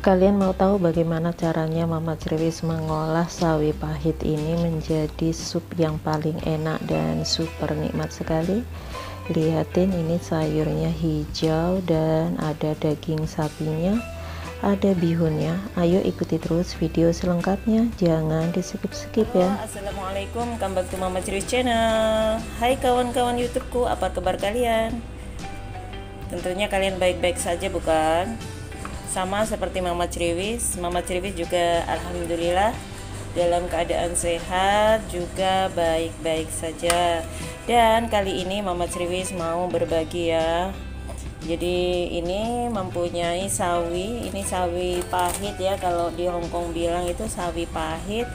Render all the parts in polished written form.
Kalian mau tahu bagaimana caranya Mama Cerewis mengolah sawi pahit ini menjadi sup yang paling enak dan super nikmat sekali? Lihatin, ini sayurnya hijau dan ada daging sapinya, ada bihunnya. Ayo ikuti terus video selengkapnya, jangan di skip-skip ya. Assalamualaikum, welcome back to Mama Cerewis channel. Hai kawan-kawan YouTubeku, apa kabar kalian? Tentunya kalian baik-baik saja bukan? Sama seperti Mama Cerewis juga alhamdulillah dalam keadaan sehat, juga baik-baik saja. Dan kali ini Mama Cerewis mau berbagi ya. Jadi ini mempunyai sawi, ini sawi pahit ya, kalau di Hongkong bilang itu sawi pahit.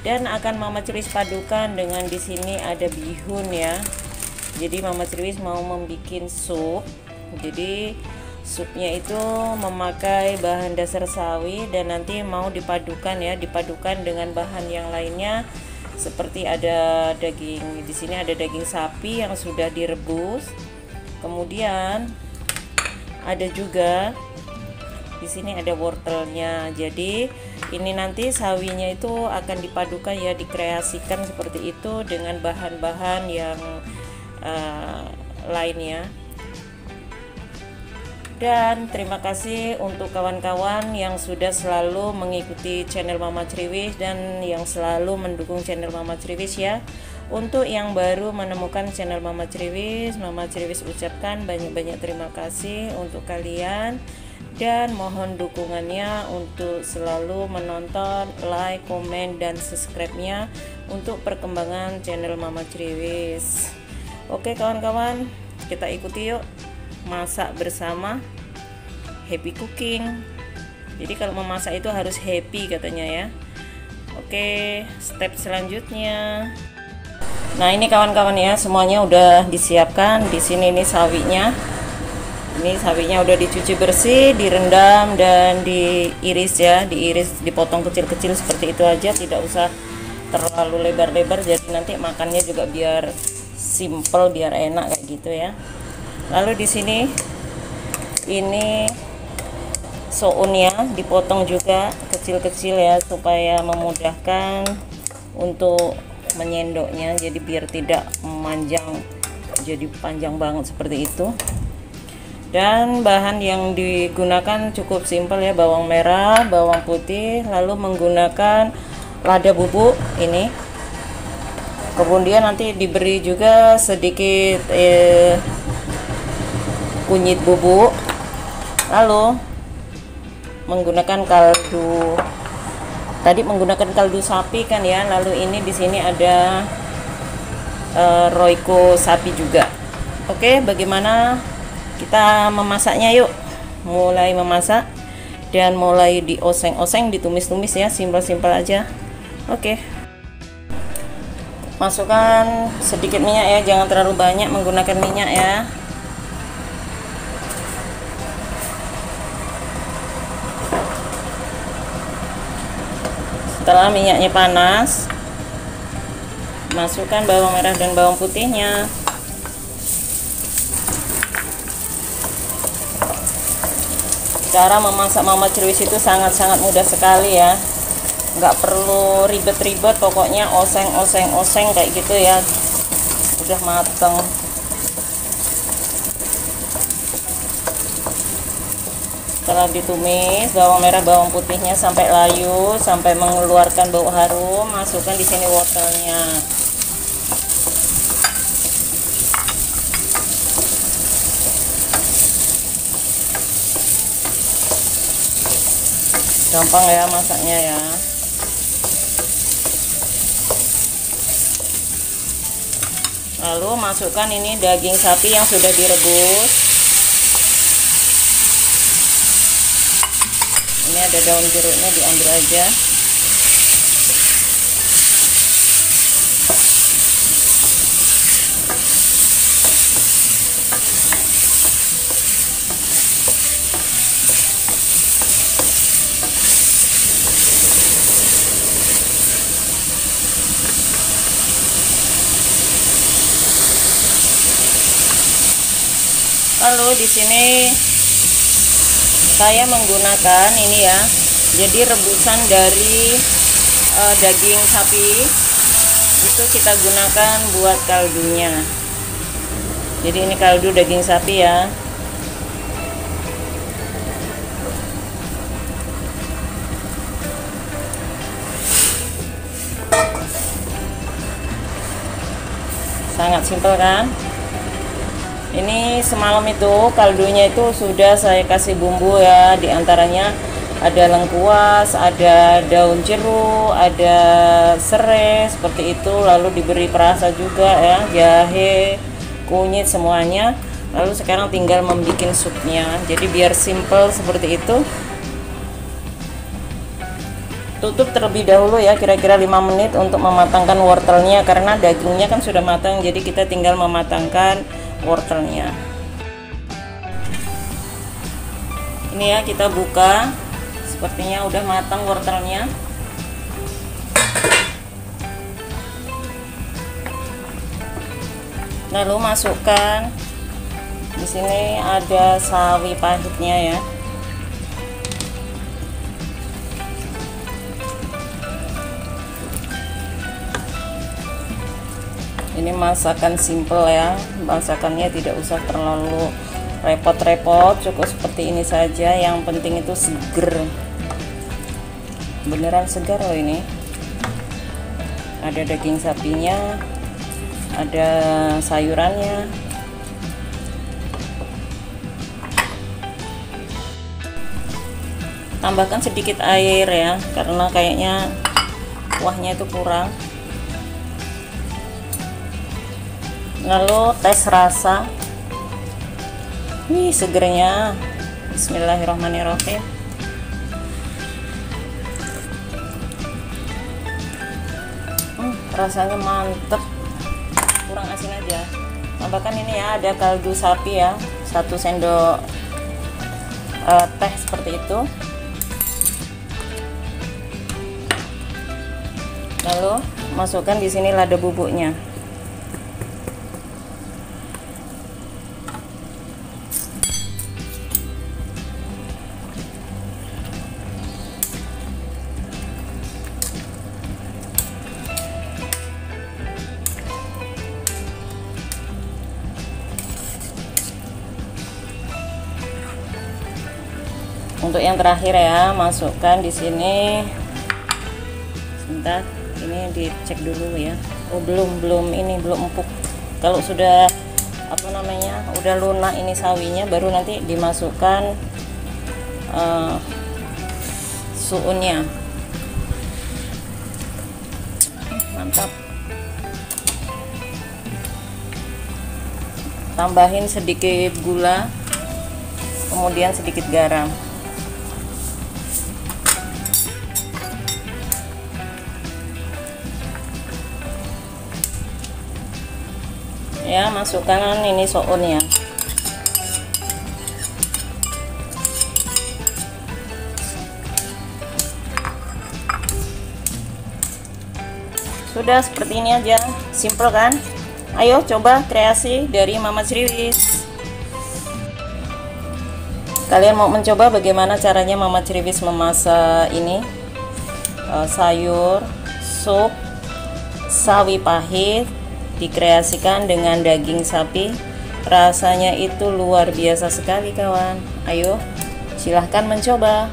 Dan akan Mama Cerewis padukan dengan di sini ada bihun ya. Jadi Mama Cerewis mau membuat sup. Jadi supnya itu memakai bahan dasar sawi dan nanti mau dipadukan ya, dipadukan dengan bahan yang lainnya seperti ada daging, di sini ada daging sapi yang sudah direbus. Kemudian ada juga di sini ada wortelnya. Jadi ini nanti sawinya itu akan dipadukan ya, dikreasikan seperti itu dengan bahan-bahan yang lainnya. Dan terima kasih untuk kawan-kawan yang sudah selalu mengikuti channel Mama Cerewis dan yang selalu mendukung channel Mama Cerewis ya. Untuk yang baru menemukan channel Mama Cerewis ucapkan banyak-banyak terima kasih untuk kalian. Dan mohon dukungannya untuk selalu menonton, like, komen, dan subscribe-nya untuk perkembangan channel Mama Cerewis. Oke kawan-kawan, kita ikuti yuk. Masak bersama, happy cooking. Jadi kalau memasak itu harus happy katanya ya. Oke, step selanjutnya. Nah ini kawan-kawan ya, semuanya udah disiapkan. Di sini ini sawinya. Ini sawinya udah dicuci bersih, direndam dan diiris ya, diiris, dipotong kecil-kecil seperti itu aja, tidak usah terlalu lebar-lebar. Jadi nanti makannya juga biar simple, biar enak kayak gitu ya. Lalu di sini ini sounnya dipotong juga kecil-kecil ya, supaya memudahkan untuk menyendoknya. Jadi biar tidak memanjang, jadi panjang banget seperti itu. Dan bahan yang digunakan cukup simpel ya, bawang merah, bawang putih, lalu menggunakan lada bubuk ini. Kemudian nanti diberi juga sedikit kunyit bubuk, lalu menggunakan kaldu, tadi menggunakan kaldu sapi kan ya. Lalu ini di sini ada roiko sapi juga. Oke, bagaimana kita memasaknya? Yuk mulai memasak dan mulai dioseng-oseng, ditumis-tumis ya, simpel-simpel aja. Oke, masukkan sedikit minyak ya, jangan terlalu banyak menggunakan minyak ya. Setelah minyaknya panas, masukkan bawang merah dan bawang putihnya. Cara memasak Mama Cerewis itu sangat-sangat mudah sekali ya, nggak perlu ribet-ribet, pokoknya oseng kayak gitu ya, udah mateng. Setelah ditumis bawang merah bawang putihnya sampai layu, sampai mengeluarkan bau harum, masukkan di sini wortelnya. Gampang ya masaknya ya. Lalu masukkan ini daging sapi yang sudah direbus. Ini ada daun jeruknya, diambil aja. Lalu di sini Saya menggunakan ini ya, jadi rebusan dari daging sapi itu kita gunakan buat kaldunya. Jadi ini kaldu daging sapi ya. Sangat simpel kan? Ini semalam itu kaldunya itu sudah saya kasih bumbu ya, diantaranya ada lengkuas, ada daun jeruk, ada serai seperti itu, lalu diberi perasa juga ya, jahe, kunyit semuanya. Lalu sekarang tinggal membuat supnya, jadi biar simple seperti itu. Tutup terlebih dahulu ya, kira-kira 5 menit untuk mematangkan wortelnya, karena dagingnya kan sudah matang, jadi kita tinggal mematangkan wortelnya. Ini ya, kita buka, sepertinya udah matang wortelnya. Lalu masukkan, di sini ada sawi pahitnya ya. Ini masakan simple ya, masakannya tidak usah terlalu repot-repot, cukup seperti ini saja. Yang penting itu seger, beneran segar loh ini. Ada daging sapinya, ada sayurannya. Tambahkan sedikit air ya, karena kayaknya kuahnya itu kurang. Lalu tes rasa. Wih, segernya. Bismillahirrahmanirrahim. Rasanya mantep. Kurang asin aja. Tambahkan ini ya, ada kaldu sapi ya, 1 sendok teh seperti itu. Lalu masukkan di sini lada bubuknya. Untuk yang terakhir ya, masukkan di sini. Sebentar, ini dicek dulu ya. Oh, belum ini belum empuk. Kalau sudah udah lunak ini sawinya, baru nanti dimasukkan suunnya. Mantap. Tambahin sedikit gula, kemudian sedikit garam. Ya, masukkan ini sounnya. Sudah seperti ini aja, simple kan? Ayo coba kreasi dari Mama Criwis. Kalian mau mencoba bagaimana caranya Mama Criwis memasak ini sayur sup sawi pahit, dikreasikan dengan daging sapi. Rasanya itu luar biasa sekali kawan. Ayo silahkan mencoba.